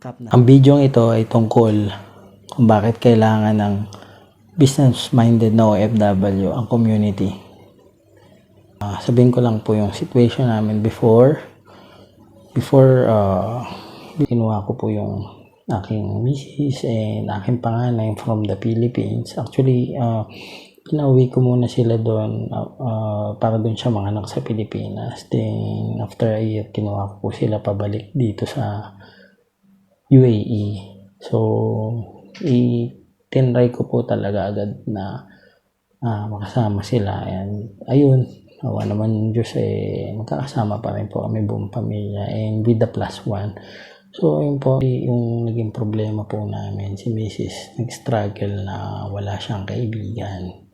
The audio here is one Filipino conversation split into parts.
Ang video ito ay tungkol kung bakit kailangan ng business-minded na OFW ang community. Sabihin ko lang po yung situation namin before kinuha ko po yung aking misis and aking panganay from the Philippines. Actually, pinauwi ko muna sila doon para doon siya manganak sa Pilipinas. Then, after a year, kinuha ko po sila pabalik dito sa UAE. So, tinry ko po talaga agad na makasama sila. And ayun, awa naman ng Diyos, magkakasama pa rin po kami buong pamilya and with the plus one. So, yun po yung naging problema po namin. Si Mrs. nag-struggle na wala siyang kaibigan.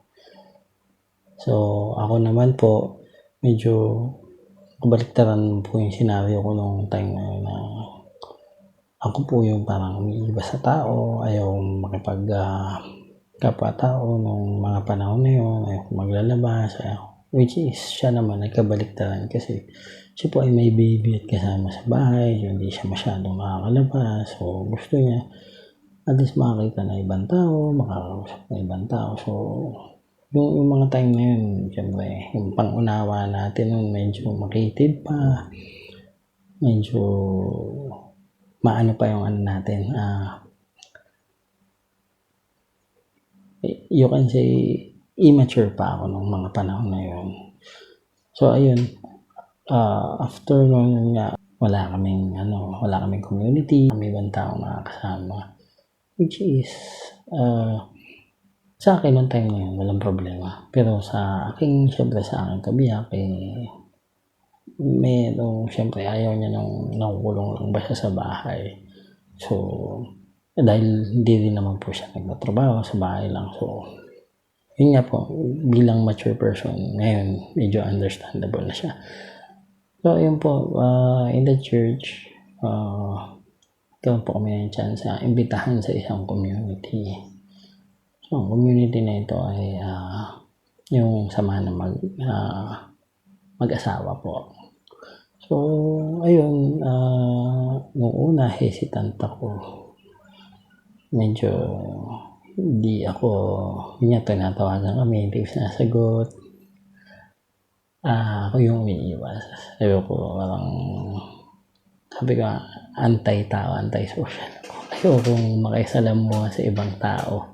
So, ako naman po, medyo kabaliktaran po yung senaryo ko nung time na yun na ako po yung parang umiiba sa tao, ayaw kapwa-tao nung mga panahon na yun, ayaw maglalabas, which is siya naman nagkabaliktaran kasi siya po ay may baby at kasama sa bahay, hindi siya masyadong makakalabas, so gusto niya at least makakita na ibang tao, makakausap na ibang tao. So yung mga time na yun, siyempre yung pangunawa natin nun medyo makitid pa, medyo maano pa yung ano natin, you can say immature pa ako nung mga panahon na yun. So ayun, after nun nga wala kaming community, kami ibang tao makakasama, which is sa akin nung time na yun walang problema, pero sa aking kabiyak siyempre ayaw niya nung nakukulong lang ba siya sa bahay. So dahil hindi rin naman po siya nagtatrabaho, sa bahay lang. So yun nga po, bilang mature person ngayon, medyo understandable na siya. So yun po, in the church, ito po kami ng chance imbitahan sa isang community. So ang community na ito ay yung samahan ng mag-asawa po. So ayun, nung una hesitant ako, medyo hindi ako, tinatawagan kami, hindi ko sinasagot, ako yung umiiwas. Sabi ko, anti-tao, anti-social ako, ayokong makisalamuha sa ibang tao.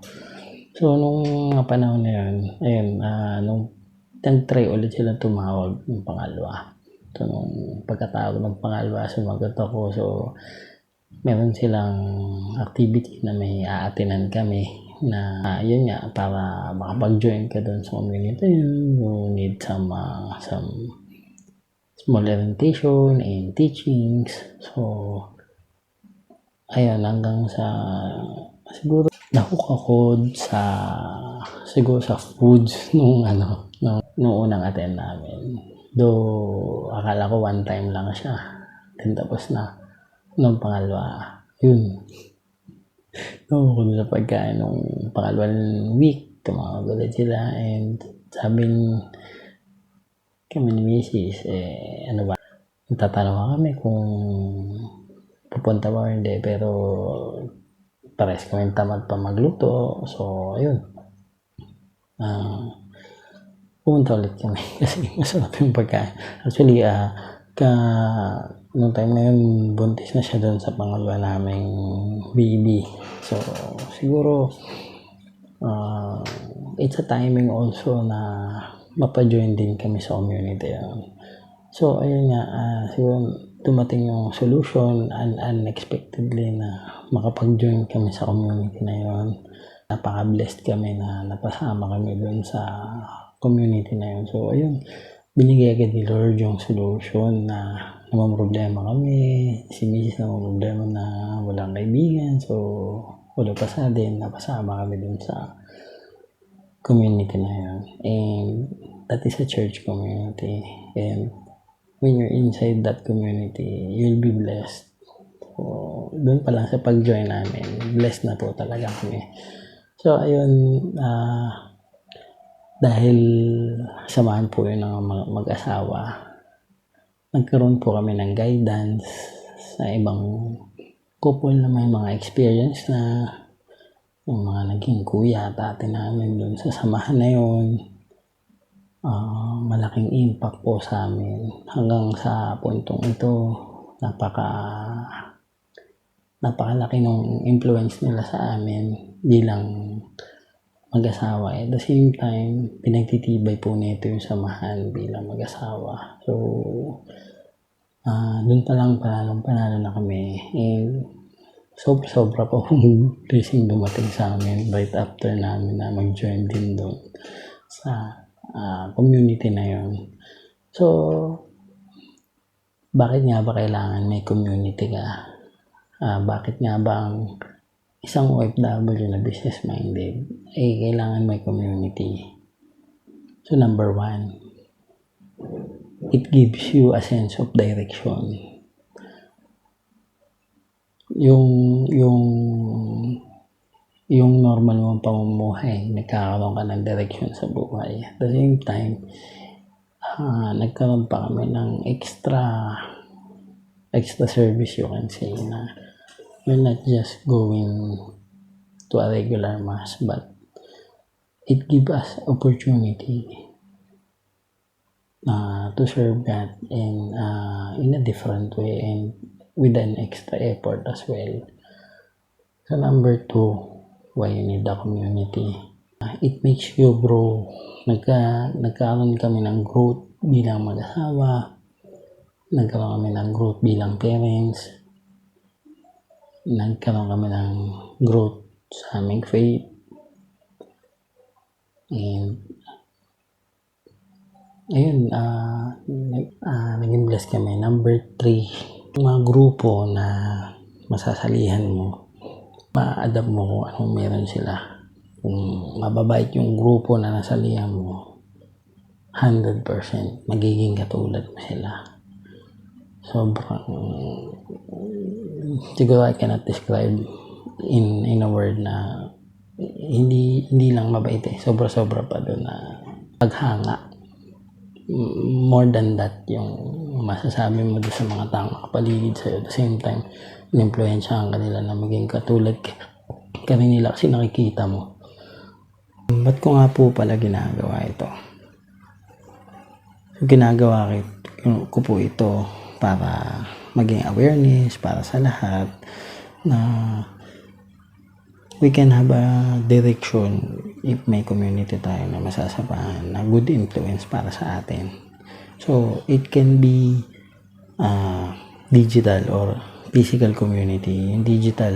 So nung mga panahon na yun, ayun, nung nag-try ulit sila tumawag ng pangalawa. So nung pagkatawag ng pangalawa, sumagot ako. So meron silang activity na may aatinan kami na yun nga, para makapag-join ka doon sa community, you need some small orientation and teachings. So ayun, hanggang sa siguro nahook ako sa foods nung unang attend namin. Though akala ko one time lang siya, then tapos na nung pangalawa, yun, nahook ko sa pagkain nung pangalawang week, tumawag ulit sila and sabi kami ni Mrs. ano ba, tatanong kami kung pupunta ba o hindi, pero pares kami tamad pa magluto. So ayun, pumunta ulit kami kasi masarap yung pagkain. Actually, nung time na yun, buntis na siya doon sa pangalawa naming baby. So siguro it's a timing also na mapajoin din kami sa community. So ayun nga, siguro dumating yung solution unexpectedly na makapag-join kami sa community na yun. Napaka-blessed kami na napasama kami doon sa community na yun. So ayun, binigay agad ni Lord yung solution na problema kami, si Mrs. problema na walang kaibigan. So wala pa sa din, napasama kami dun sa community na yun. And that is a church community. And when you're inside that community, you'll be blessed. So doon pa lang sa pag-join namin, blessed na po talaga kami. So ayun, dahil samahan po yun ng mag-asawa, nagkaroon po kami ng guidance sa ibang couple na may mga experience na, yung mga naging kuya at ate namin dun sa samahan na yun. Malaking impact po sa amin hanggang sa puntong ito. Napakalaki ng influence nila sa amin bilang mag-asawa. At the same time, pinagtitibay po nito yung samahan bilang mag-asawa. So, dun pa lang panalo na kami. And sobra po blessing dumating sa amin right after namin na mag-join din doon sa community na yun. So, bakit nga ba kailangan may community ka? Bakit nga ba ang isang OFW na business-minded ay kailangan may community? So, number 1, it gives you a sense of direction. Yung normal mong pamumuhay, nagkakaroon ka ng direction sa buhay. At the same time, nagkaroon pa kami ng extra service, you can say, na we're not just going to a regular mass, but it gives us opportunity to serve God in a different way and with an extra effort as well. So number 2, why you need a community? It makes you grow. Nagkaroon kami ng growth bilang mag-asawa. Nagkaroon kami ng growth bilang parents. Nagkaroon kami ng growth sa aming faith. And ayun, naging blessed kami. Number 3, yung mga grupo na masasalihan mo, ma-adapt mo kung anong meron sila. Kung mababait yung grupo na nasalihan mo, 100% magiging katulad mo sila. Sobrang, siguro I cannot describe in a word na hindi lang mabait sobra pa doon na paghanga. More than that, yung masasabi mo doon sa mga taong nakapaligid sa'yo. At the same time, in-influensyahan ka nila na maging katulad ka rin nila kasi nakikita mo. Ba't ko nga po pala ginagawa ito? Ginagawa ko po ito para maging awareness para sa lahat na we can have a direction if may community tayo na masasabahan na good influence para sa atin. So, it can be digital or physical community. Yung digital,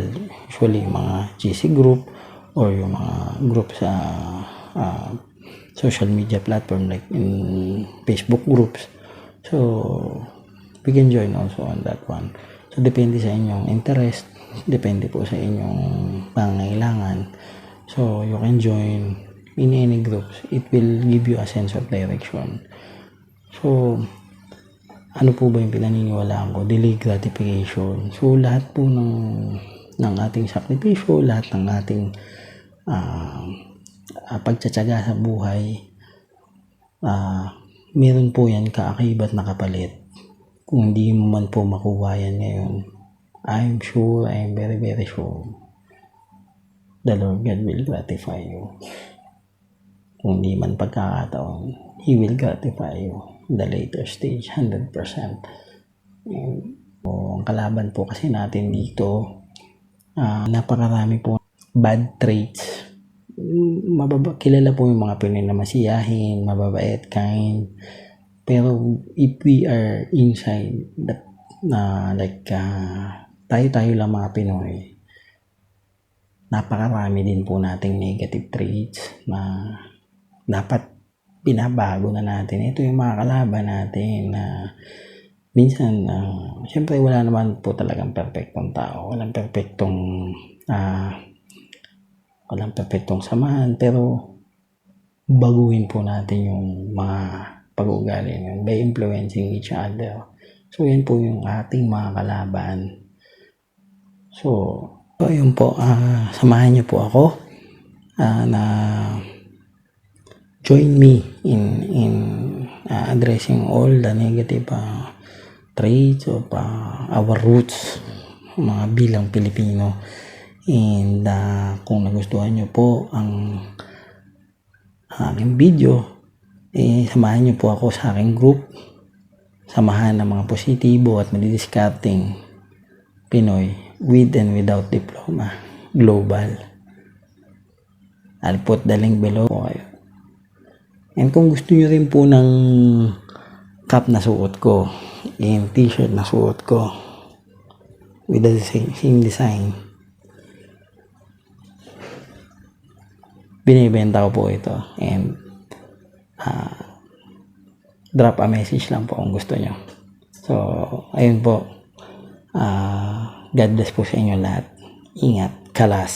usually mga GC group or yung mga group sa social media platform like in Facebook groups. So, we can join also on that one. So, depende sa inyong interest, depende po sa inyong pangangailangan. So, you can join in any groups. It will give you a sense of direction. So, ano po ba yung pinaniniwalaan ko? Delayed gratification. So, lahat po ng ating sakripisyo, lahat ng ating pagtsatsaga sa buhay, meron po yan kaakibat na kapalit. Kung hindi mo man po makuha yan ngayon, I'm very very sure the Lord God will gratify you. Kung hindi man pagkakataon, He will gratify you in the later stage, 100%. Ang kalaban po kasi natin dito, napakarami po bad traits. Kilala po yung mga Pinoy na masiyahin, mababait, kind. Pero if we are inside that, tayo lang mga Pinoy, napakarami din po nating negative traits na dapat binabago na natin. Ito yung mga kalaban natin na minsan, syempre wala naman po talagang perfectong tao. Walang perfectong samahan, pero baguhin po natin yung mga pag-uugali yun by influencing each other. So, yan po yung ating mga kalaban. So yun po, samahan niyo po ako na join me in addressing all the negative traits of our roots mga bilang Pilipino. And kung nagustuhan nyo po ang aking video, samahan nyo po ako sa aking group, samahan ng mga positibo at madidiscarding Pinoy with and without diploma global. I'll put the link below po kayo. And kung gusto nyo rin po ng cap na suot ko and t-shirt na suot ko with the same design, binibenta ko po ito. And drop a message lang po kung gusto nyo. So ayun po, God bless po sa inyo lahat. Ingat, kalas.